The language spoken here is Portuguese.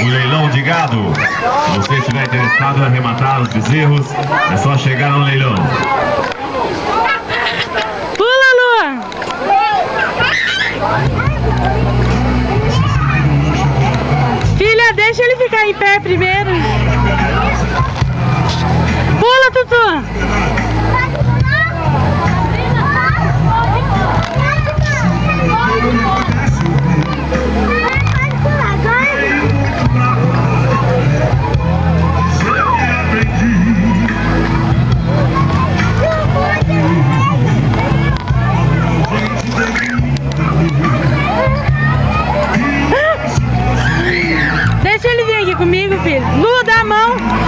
o leilão de gado. Se você estiver interessado em arrematar os bezerros, é só chegar no leilão. Pula, Lua! Filha, deixa ele ficar em pé primeiro. Pula, Tutu! Deixa ele vir aqui comigo, filho. Lua, dá a mão.